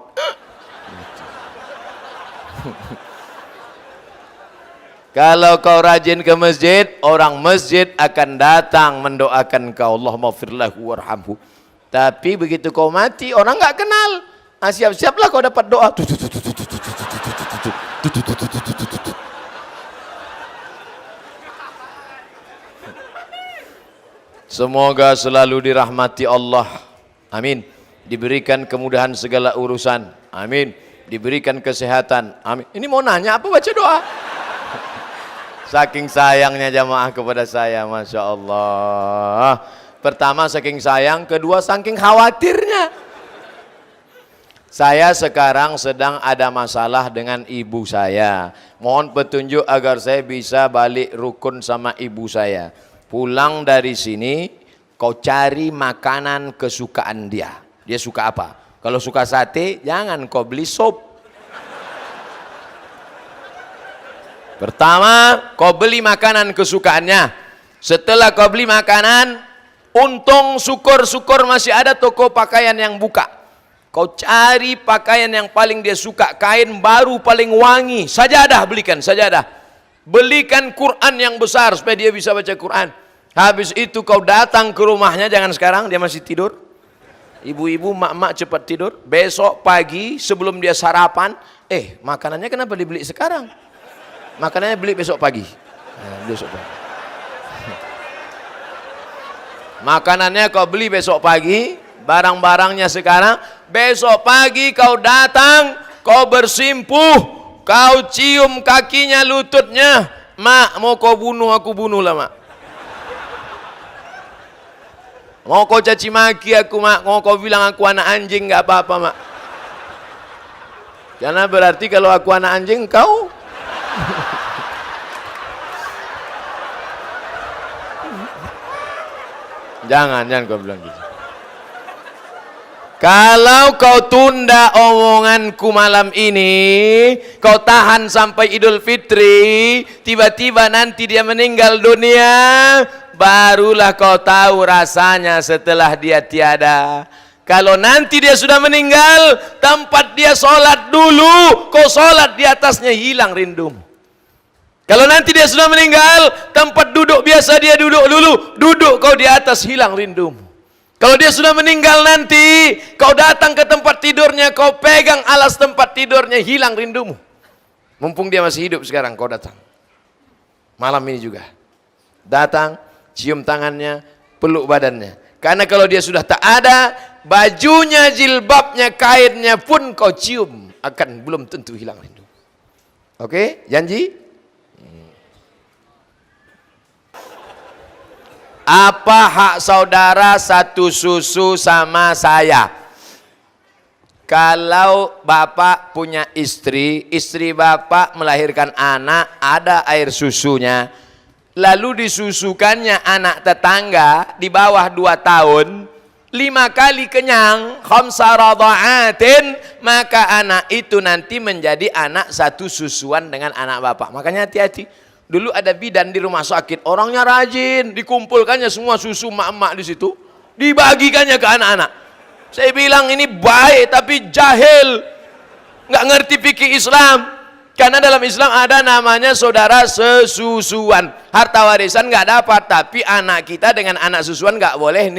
S2: Kalau kau rajin ke masjid, orang masjid akan datang mendoakan kau, Allahumma firlahu warhamhu. Tapi begitu kau mati, orang nggak kenal. Siap-siaplah kau dapat doa. Semoga selalu dirahmati Allah. Amin. Diberikan kemudahan segala urusan. Amin. Diberikan kesehatan. Amin. Ini mau nanya apa baca doa? Saking sayangnya jamaah kepada saya, Masya Allah. Pertama saking sayang, kedua saking khawatirnya. Saya sekarang sedang ada masalah dengan ibu saya. Mohon petunjuk agar saya bisa balik rukun sama ibu saya. Pulang dari sini, kau cari makanan kesukaan dia. Dia suka apa? Kalau suka sate, jangan kau beli sop. Pertama, kau beli makanan kesukaannya. Setelah kau beli makanan, untung syukur-syukur masih ada toko pakaian yang buka. Kau cari pakaian yang paling dia suka, kain baru paling wangi. Sajadah, belikan sajadah. Belikan Quran yang besar supaya dia bisa baca Quran. Habis itu kau datang ke rumahnya, jangan sekarang dia masih tidur. Ibu-ibu, mak-mak cepat tidur. Besok pagi sebelum dia sarapan, makanannya kenapa dibeli sekarang? Makanannya beli besok pagi. Besok pagi. Makanannya kau beli besok pagi, barang-barangnya sekarang. Besok pagi kau datang, kau bersimpuh, kau cium kakinya, lututnya. Mak, mau kau bunuh, aku bunuhlah mak. Mau kau caci maki aku mak, mau kau bilang aku anak anjing, nggak apa-apa mak. Karena berarti kalau aku anak anjing, kau jangan kau bilang gitu. Kalau kau tunda omonganku malam ini, kau tahan sampai Idul Fitri, tiba-tiba nanti dia meninggal dunia, barulah kau tahu rasanya setelah dia tiada. Kalau nanti dia sudah meninggal, tempat dia sholat dulu, kau sholat di atasnya, hilang rindumu. Kalau nanti dia sudah meninggal, tempat duduk biasa dia duduk dulu, duduk kau di atas, hilang rindumu. Kalau dia sudah meninggal nanti, kau datang ke tempat tidurnya, kau pegang alas tempat tidurnya, hilang rindumu. Mumpung dia masih hidup sekarang, kau datang. Malam ini juga. Datang, cium tangannya, peluk badannya. Karena kalau dia sudah tak ada, bajunya, jilbabnya, kainnya pun kau cium, akan belum tentu hilang rindu. Oke, janji? Apa hak saudara satu susu sama saya? Kalau bapak punya istri, istri bapak melahirkan anak, ada air susunya, lalu disusukannya anak tetangga di bawah 2 tahun, 5 kali kenyang, khamsa radha'atin, maka anak itu nanti menjadi anak satu susuan dengan anak bapak. Makanya hati-hati. Dulu ada bidan di rumah sakit, orangnya rajin, dikumpulkannya semua susu mak-mak di situ, dibagikannya ke anak-anak. Saya bilang ini baik tapi jahil, nggak ngerti fikih Islam. Karena dalam Islam ada namanya saudara sesusuan. Harta warisan nggak dapat, tapi anak kita dengan anak susuan nggak boleh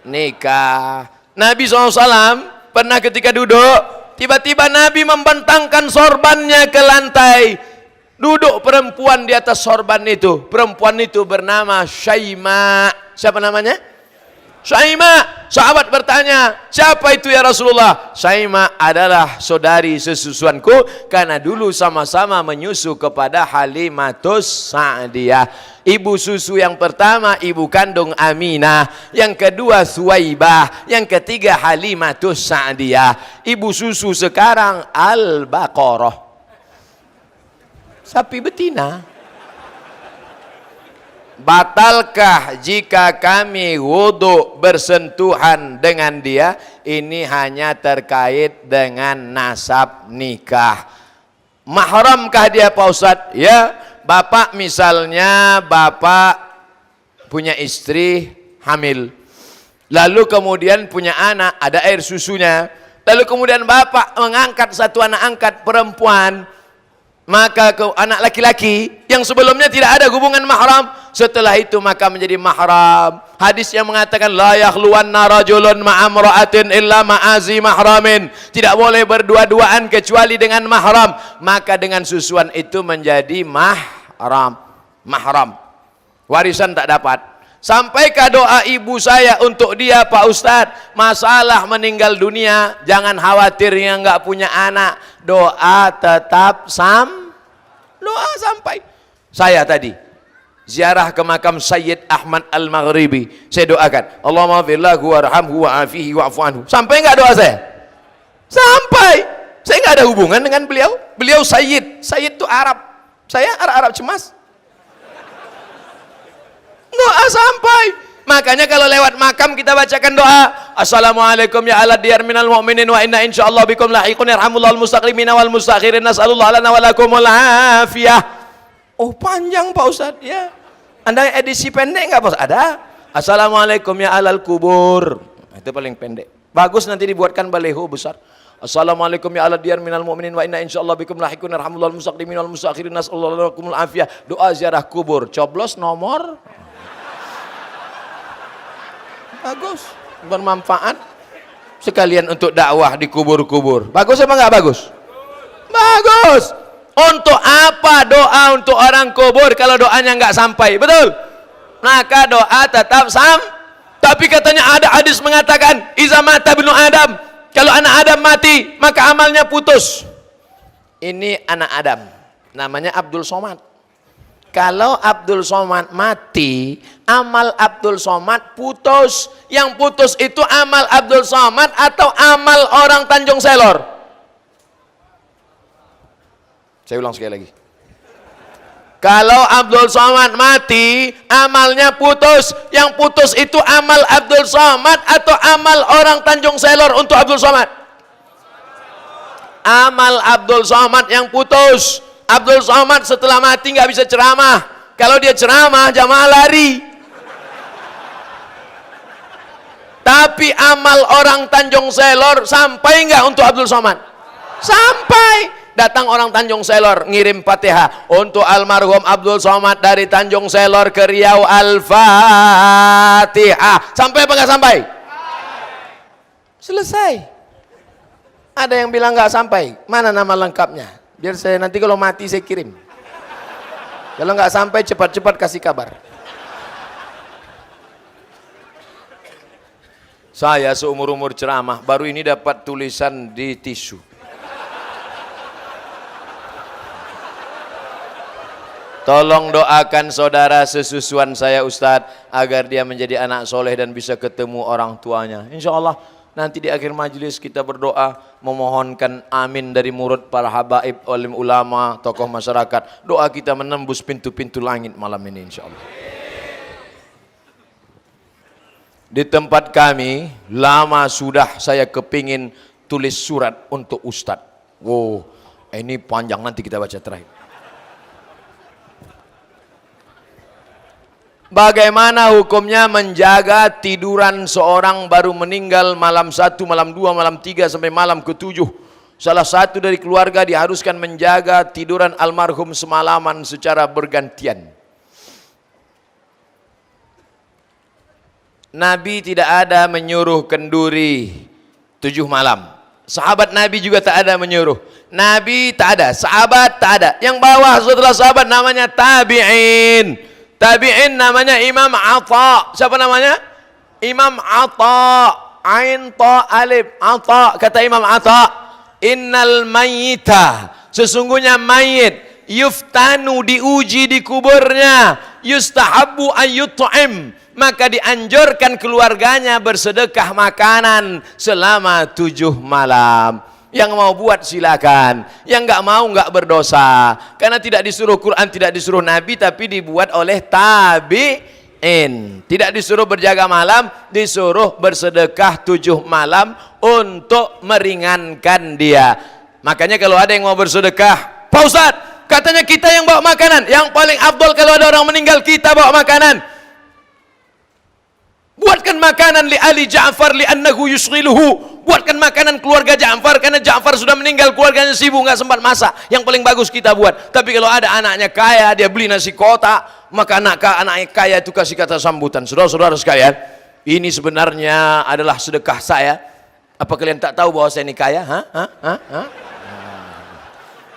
S2: nikah. Nabi SAW pernah ketika duduk, tiba-tiba Nabi membentangkan sorbannya ke lantai. Duduk perempuan di atas sorban itu. Perempuan itu bernama Syaima. Siapa namanya? Syaima. Sahabat bertanya, siapa itu ya Rasulullah? Syaima adalah saudari sesusuanku, karena dulu sama-sama menyusu kepada Halimatus Sa'diyah. Ibu susu yang pertama ibu kandung Aminah, yang kedua Suwaibah, yang ketiga Halimatus Sa'diyah. Ibu susu sekarang Al-Baqarah, sapi betina. Batalkah jika kami wudhu bersentuhan dengan dia? Ini hanya terkait dengan nasab nikah. Mahramkah dia Pak Ustadz? Ya, bapak misalnya bapak punya istri hamil, lalu kemudian punya anak, ada air susunya, lalu kemudian bapak mengangkat satu anak angkat perempuan, maka ke anak laki-laki yang sebelumnya tidak ada hubungan mahram, setelah itu maka menjadi mahram. Hadis yang mengatakan la yakhluwanna rajulun ma'amra'atin illa ma'azi mahramin, tidak boleh berdua-duaan kecuali dengan mahram, maka dengan susuan itu menjadi mahram. Warisan tak dapat. Sampaikan doa ibu saya untuk dia Pak Ustadz, masalah meninggal dunia, jangan khawatir yang nggak punya anak, doa tetap doa sampai. Saya tadi ziarah ke makam Sayyid Ahmad Al-Maghribi, saya doakan Allahumma firlahu warhamhu wa'afihi wa'fu anhu. Sampai nggak doa saya? Sampai. Saya nggak ada hubungan dengan beliau. Beliau Sayyid itu Arab, saya Arab cemas. Doa sampai. Makanya kalau lewat makam kita bacakan doa, assalamualaikum ya ala diyar minal mu'minin wa inna insyaallah bikum lahiqun yarhamullahu al-mustaqimina wal mustakhirin nas'alullah lana wa lakumul afiyah. Oh panjang Pak Ustadz ya. Anda edisi pendek nggak Pak Ustadz? Ada. Assalamualaikum ya alal kubur. Itu paling pendek. Bagus nanti dibuatkan baleho besar. Assalamualaikum ya ala diyar minal mu'minin wa inna insyaallah bikum lahiqun yarhamullahu al-mustaqimina wal mustakhirin nas'alullah lana wa lakumul afiyah. Doa ziarah kubur. Coblos nomor. Bagus, bermanfaat sekalian untuk dakwah di kubur-kubur. Bagus apa enggak bagus? Bagus. Untuk apa doa untuk orang kubur kalau doanya enggak sampai? Betul? Maka doa tetap tapi katanya ada hadis mengatakan iza mata ibnu Adam, kalau anak Adam mati maka amalnya putus. Ini anak Adam namanya Abdul Somad. Kalau Abdul Somad mati, amal Abdul Somad putus. Yang putus itu amal Abdul Somad atau amal orang Tanjung Selor? Saya ulang sekali lagi. Kalau Abdul Somad mati, amalnya putus. Yang putus itu amal Abdul Somad atau amal orang Tanjung Selor untuk Abdul Somad? Amal Abdul Somad yang putus. Abdul Somad setelah mati nggak bisa ceramah. Kalau dia ceramah jamaah lari. Tapi amal orang Tanjung Selor sampai nggak untuk Abdul Somad? Sampai. Datang orang Tanjung Selor ngirim Fatihah untuk almarhum Abdul Somad dari Tanjung Selor ke Riau, Al-Fatihah. Sampai apa nggak sampai? Selesai. Ada yang bilang nggak sampai. Mana nama lengkapnya? Biar saya nanti kalau mati saya kirim. Kalau nggak sampai cepat-cepat kasih kabar. Saya seumur-umur ceramah baru ini dapat tulisan di tisu. Tolong doakan saudara sesusuan saya Ustadz agar dia menjadi anak soleh dan bisa ketemu orang tuanya. Insya Allah nanti di akhir majelis kita berdoa memohonkan amin dari murid para habaib, alim ulama, tokoh masyarakat. Doa kita menembus pintu-pintu langit malam ini insya Allah. Di tempat kami lama sudah saya kepingin tulis surat untuk Ustadz. Wow, ini panjang nanti kita baca terakhir. Bagaimana hukumnya menjaga tiduran seorang baru meninggal malam 1, malam 2, malam 3 sampai malam ke-7? Salah satu dari keluarga diharuskan menjaga tiduran almarhum semalaman secara bergantian. Nabi tidak ada menyuruh kenduri 7 malam. Sahabat Nabi juga tak ada menyuruh. Nabi tak ada, sahabat tak ada. Yang bawah setelah sahabat namanya tabi'in. Tabi'in namanya Imam Atha. Siapa namanya? Imam Atha. Ain ta alif. Atha. Kata Imam Atha, innal mayyita, sesungguhnya mayit, yuftanu, diuji di kuburnya, yustahabbu ayyut'im, maka dianjurkan keluarganya bersedekah makanan selama 7 malam. Yang mau buat silakan, yang enggak mau enggak berdosa, karena tidak disuruh Quran, tidak disuruh Nabi, tapi dibuat oleh tabi'in. Tidak disuruh berjaga malam, disuruh bersedekah 7 malam untuk meringankan dia. Makanya kalau ada yang mau bersedekah, Pak Ustadz, katanya kita yang bawa makanan. Yang paling afdol kalau ada orang meninggal, kita bawa makanan. Buatkan makanan li Ali Ja'far li'annahu yushghiluhu. Buatkan makanan keluarga Ja'far, karena Ja'far sudah meninggal, keluarganya sibuk, nggak sempat masak. Yang paling bagus kita buat. Tapi kalau ada anaknya kaya, dia beli nasi kotak, maka anaknya kaya itu kasih kata sambutan. Saudara-saudara sekalian, ini sebenarnya adalah sedekah saya. Apa kalian tak tahu bahwa saya ini kaya?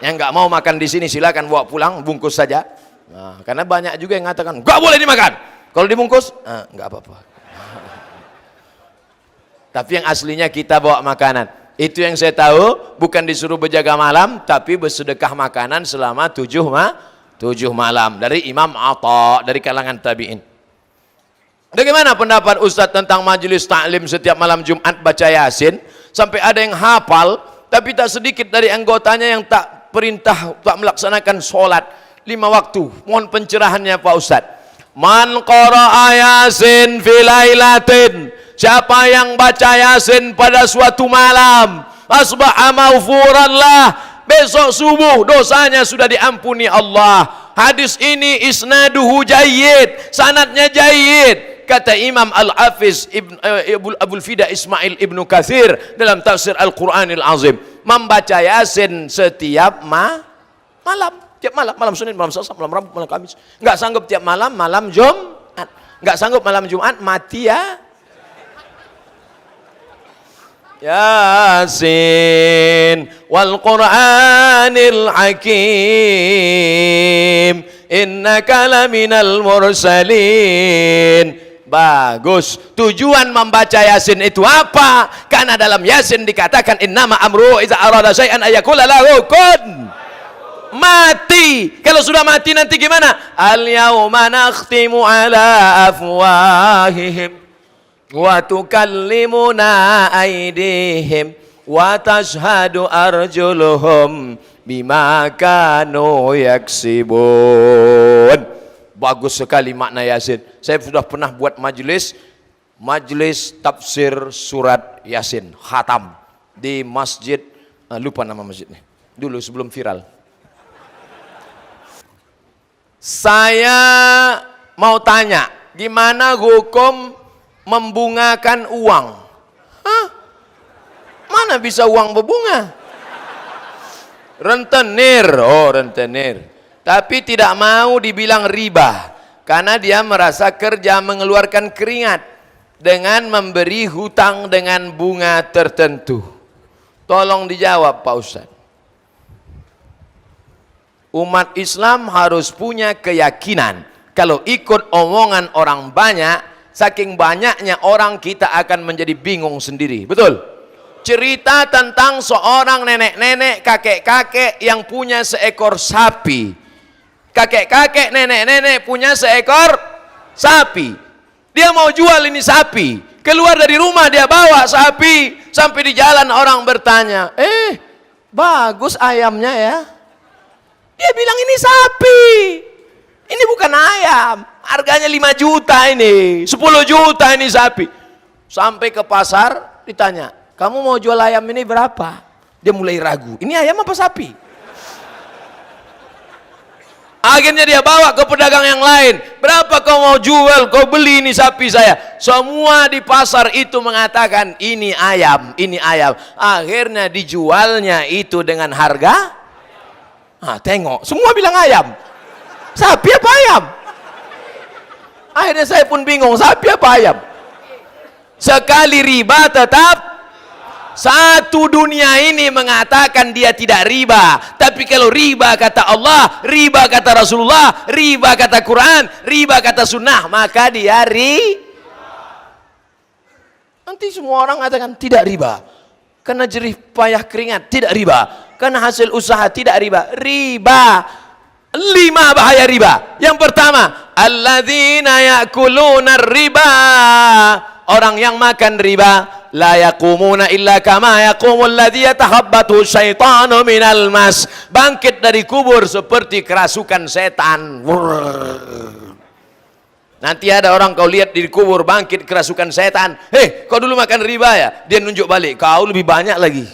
S2: Yang nggak mau makan di sini silakan bawa pulang, bungkus saja. Nah, karena banyak juga yang mengatakan nggak boleh dimakan. Kalau dibungkus, nggak apa-apa. Tapi yang aslinya kita bawa makanan. Itu yang saya tahu, bukan disuruh berjaga malam, tapi bersedekah makanan selama 7 malam. Dari Imam Atha, dari kalangan tabi'in. Bagaimana pendapat Ustadz tentang majelis taklim setiap malam Jumat baca Yasin? Sampai ada yang hafal, tapi tak sedikit dari anggotanya yang tak melaksanakan sholat 5 waktu. Mohon pencerahannya Pak Ustadz. Man qara'a Yasin fi lailatin, siapa yang baca Yasin pada suatu malam, asbaha maghfuran lah, besok subuh dosanya sudah diampuni Allah. Hadis ini isnaduhu jayyid, sanadnya jayyid. Kata Imam Al-Hafiz Abul Fida Ismail Ibnu Katsir dalam tafsir Al-Qur'anil Azim, membaca Yasin setiap malam. Tiap malam, malam Senin, malam Selasa, malam Rabu, malam Kamis. Enggak sanggup tiap malam, malam Jumat. Enggak sanggup malam Jumat, mati ya. Yasin wal Qur'anil Hakim, innaka laminal mursalin. Bagus. Tujuan membaca Yasin itu apa? Karena dalam Yasin dikatakan innama amruhu iza arada syai'an ayakula lahu kun. Mati. Kalau sudah mati nanti gimana? Al-yawma nakhtimu ala afwahihim wa tukallimuna aydihim wa tashhadu arjuluhum bima kanu yaksibun. Bagus sekali makna Yasin. Saya sudah pernah buat majelis tafsir surat Yasin, khatam di masjid, lupa nama masjidnya dulu sebelum viral. Saya mau tanya, gimana hukum membungakan uang? Hah? Mana bisa uang berbunga? Rentenir, oh rentenir. Tapi tidak mau dibilang riba, karena dia merasa kerja mengeluarkan keringat dengan memberi hutang dengan bunga tertentu. Tolong dijawab Pak Ustadz. Umat Islam harus punya keyakinan kalau ikut omongan orang banyak, saking banyaknya orang kita akan menjadi bingung sendiri. Betul? Cerita tentang seorang nenek-nenek, kakek-kakek yang punya seekor sapi. Kakek-kakek, nenek-nenek punya seekor sapi. Dia mau jual ini sapi. Keluar dari rumah dia bawa sapi, sampai di jalan orang bertanya, bagus ayamnya ya. Dia bilang ini sapi, ini bukan ayam, harganya 5 juta ini, 10 juta ini sapi. Sampai ke pasar ditanya, kamu mau jual ayam ini berapa? Dia mulai ragu, ini ayam apa sapi? Akhirnya dia bawa ke pedagang yang lain. Berapa kau mau jual, kau beli ini sapi saya. Semua di pasar itu mengatakan ini ayam, ini ayam. Akhirnya dijualnya itu dengan harga. Tengok, semua bilang ayam. Sapi apa ayam? Akhirnya saya pun bingung, sapi apa ayam? Sekali riba tetap satu. Dunia ini mengatakan dia tidak riba, tapi kalau riba kata Allah, riba kata Rasulullah, riba kata Quran, riba kata sunnah, maka dia nanti semua orang katakan tidak riba karena jerih payah keringat, tidak riba karena hasil usaha, tidak riba. Riba, 5 bahaya riba. Yang pertama, alladzina yakuluna riba, orang yang makan riba, la yaqumuna illa kama yaqumul ladzi yatahabbathu syaitanu minal mas, bangkit dari kubur seperti kerasukan setan. Nanti ada orang kau lihat di kubur bangkit kerasukan setan. Kau dulu makan riba ya? Dia nunjuk balik, kau lebih banyak lagi.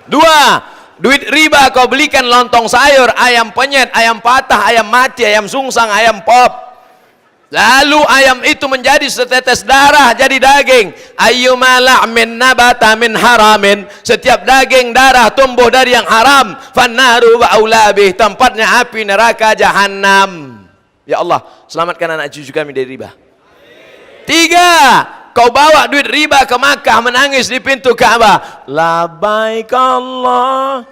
S2: 2, duit riba kau belikan lontong sayur, ayam penyet, ayam patah, ayam mati, ayam sungsang, ayam pop. Lalu ayam itu menjadi setetes darah, jadi daging. Ayyuma la'min nabata min haramin, setiap daging darah tumbuh dari yang haram, fannaru wa aulabih, tempatnya api neraka jahanam. Ya Allah, selamatkan anak cucu kami dari riba. 3, kau bawa duit riba ke Makkah, menangis di pintu Ka'bah, labbaik Allahumma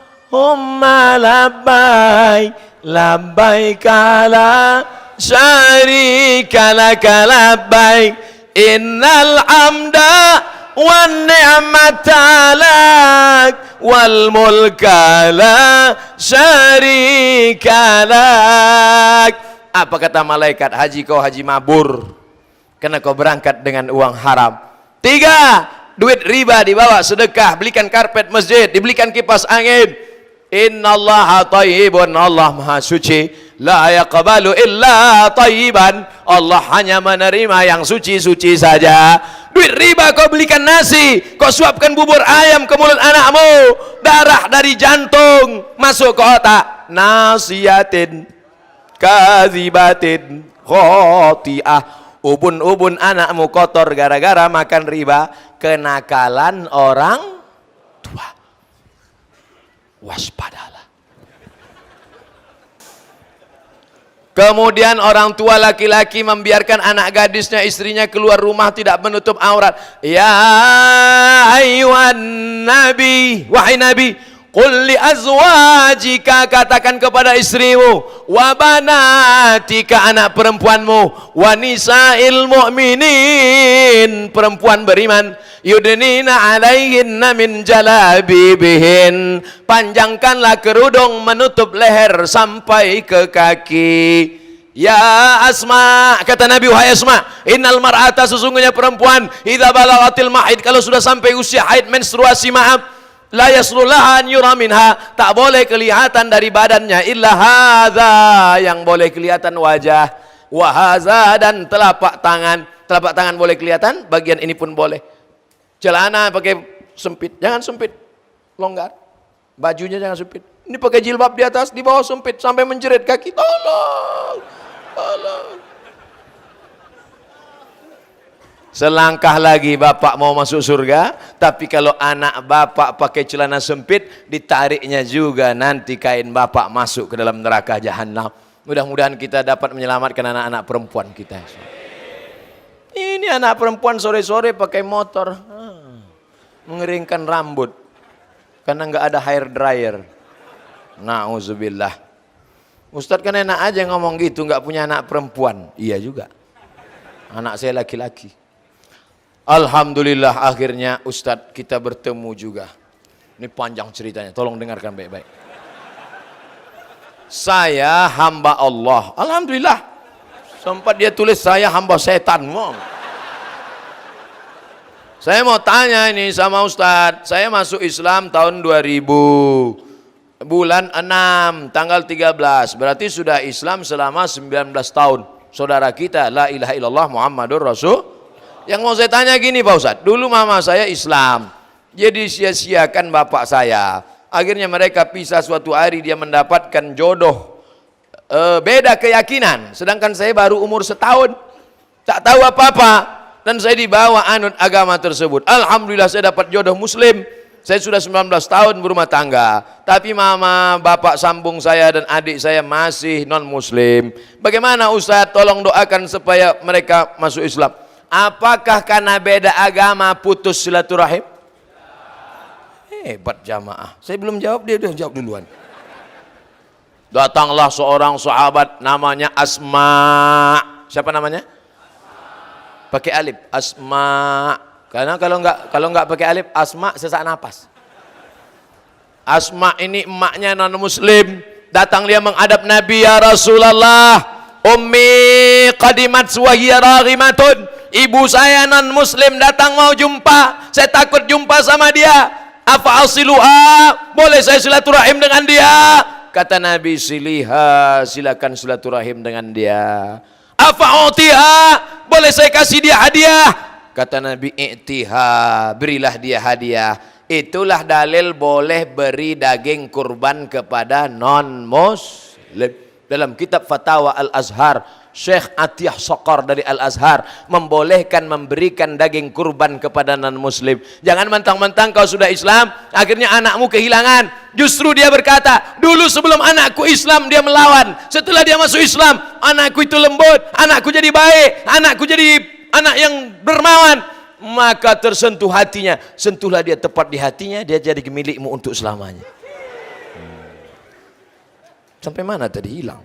S2: labbaik, labbaik la syarika laka labbaik, innal hamda wan ni'mata lak wal mulka la syarika lak. Apa kata malaikat? Haji kau haji mabur karena kau berangkat dengan uang haram. 3, duit riba dibawa sedekah, belikan karpet masjid, dibelikan kipas angin. Innallaha thayyibun, Allah maha suci, la yaqbalu illa thayyiban, Allah hanya menerima yang suci-suci saja. Duit riba kau belikan nasi, kau suapkan bubur ayam ke mulut anakmu, darah dari jantung masuk ke otak. Nasiyatin kadzibatin khoti'ah, ubun-ubun anakmu kotor gara-gara makan riba. Kenakalan orang tua, waspadalah. Kemudian orang tua laki-laki membiarkan anak gadisnya, istrinya keluar rumah tidak menutup aurat. Ya ayyuhan nabi, wahai nabi, qul li azwajika, katakan kepada istrimu, wa banatika, anak perempuanmu, wa nisa'il mu'minin, perempuan beriman, yudnina alaihinna min jalabibihin, panjangkanlah kerudung menutup leher sampai ke kaki. Ya Asma, kata Nabi, wahai Asma, innal mar'ata, sesungguhnya perempuan, idza balagatil mahid, kalau sudah sampai usia haid menstruasi, maaf, la yaslullaha an yura minha, tak boleh kelihatan dari badannya illa hadza, yang boleh kelihatan wajah, wa hadza, dan telapak tangan. Telapak tangan boleh kelihatan, bagian ini pun boleh. Celana pakai sempit, jangan sempit, longgar. Bajunya jangan sempit. Ini pakai jilbab di atas, di bawah sempit sampai menjerit kaki. Tolong, tolong. Selangkah lagi bapak mau masuk surga, tapi kalau anak bapak pakai celana sempit, ditariknya juga nanti kain bapak masuk ke dalam neraka jahanam. Mudah-mudahan kita dapat menyelamatkan anak-anak perempuan kita. Ini anak perempuan sore-sore pakai motor, mengeringkan rambut karena nggak ada hair dryer. Na'udzubillah. Ustadz kan enak aja ngomong gitu, nggak punya anak perempuan. Iya juga, anak saya laki-laki. Alhamdulillah akhirnya Ustadz kita bertemu juga. Ini panjang ceritanya, tolong dengarkan baik-baik. Saya hamba Allah, alhamdulillah. Sempat dia tulis saya hamba setan. Saya mau tanya ini sama Ustadz, saya masuk Islam tahun 2000, bulan 6, tanggal 13, berarti sudah Islam selama 19 tahun. Saudara kita, la ilaha illallah Muhammadur Rasul. Yang mau saya tanya gini Pak Ustadz, dulu mama saya Islam, jadi sia-siakan bapak saya. Akhirnya mereka pisah, suatu hari dia mendapatkan jodoh. Beda keyakinan. Sedangkan saya baru umur setahun. Tak tahu apa-apa. Dan saya dibawa anut agama tersebut. Alhamdulillah saya dapat jodoh muslim. Saya sudah 19 tahun berumah tangga. Tapi mama, bapak sambung saya dan adik saya masih non muslim. Bagaimana Ustaz? Tolong doakan supaya mereka masuk Islam. Apakah karena beda agama putus silaturahim? Hebat jamaah. Saya belum jawab, dia udah jawab duluan. Datanglah seorang sahabat namanya Asma. Siapa namanya? Pakai alif. Asma. Karena kalau nggak pakai alif, Asma sesak napas. Asma ini emaknya non muslim. Datang dia menghadap Nabi, ya Rasulullah, ummi qadimat wa hiya raghimatun. Ibu saya non muslim datang mau jumpa. Saya takut jumpa sama dia. Apa asiluha? Boleh saya silaturahim dengan dia? Kata Nabi, siliha, silakan silaturahim dengan dia. Apa utiha? Boleh saya kasih dia hadiah? Kata Nabi, i'tiha, berilah dia hadiah. Itulah dalil boleh beri daging kurban kepada non muslim. Dalam kitab Fatwa Al-Azhar, Syekh Atiyah Saqar dari Al-Azhar membolehkan memberikan daging kurban kepada non-muslim. Jangan mentang-mentang kau sudah Islam, akhirnya anakmu kehilangan. Justru dia berkata, dulu sebelum anakku Islam dia melawan. Setelah dia masuk Islam, anakku itu lembut, anakku jadi baik, anakku jadi anak yang dermawan. Maka tersentuh hatinya. Sentuhlah dia tepat di hatinya, dia jadi milikmu untuk selamanya. Sampai mana tadi hilang?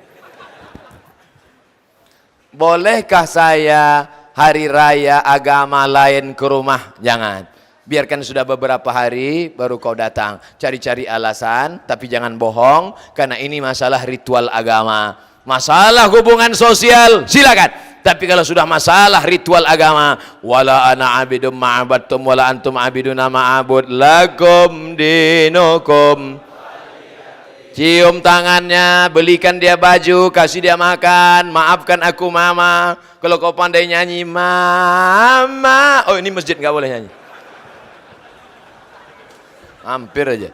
S2: Bolehkah saya hari raya agama lain ke rumah? Jangan. Biarkan sudah beberapa hari baru kau datang. Cari-cari alasan, tapi jangan bohong, karena ini masalah ritual agama. Masalah hubungan sosial, silakan. Tapi kalau sudah masalah ritual agama, wala ana abidum ma'abadtum wala antum abiduna ma'abud lakum dinukum. Cium tangannya, belikan dia baju, kasih dia makan, maafkan aku mama. Kalau kau pandai nyanyi, mama. Oh ini masjid nggak boleh nyanyi. Hampir aja.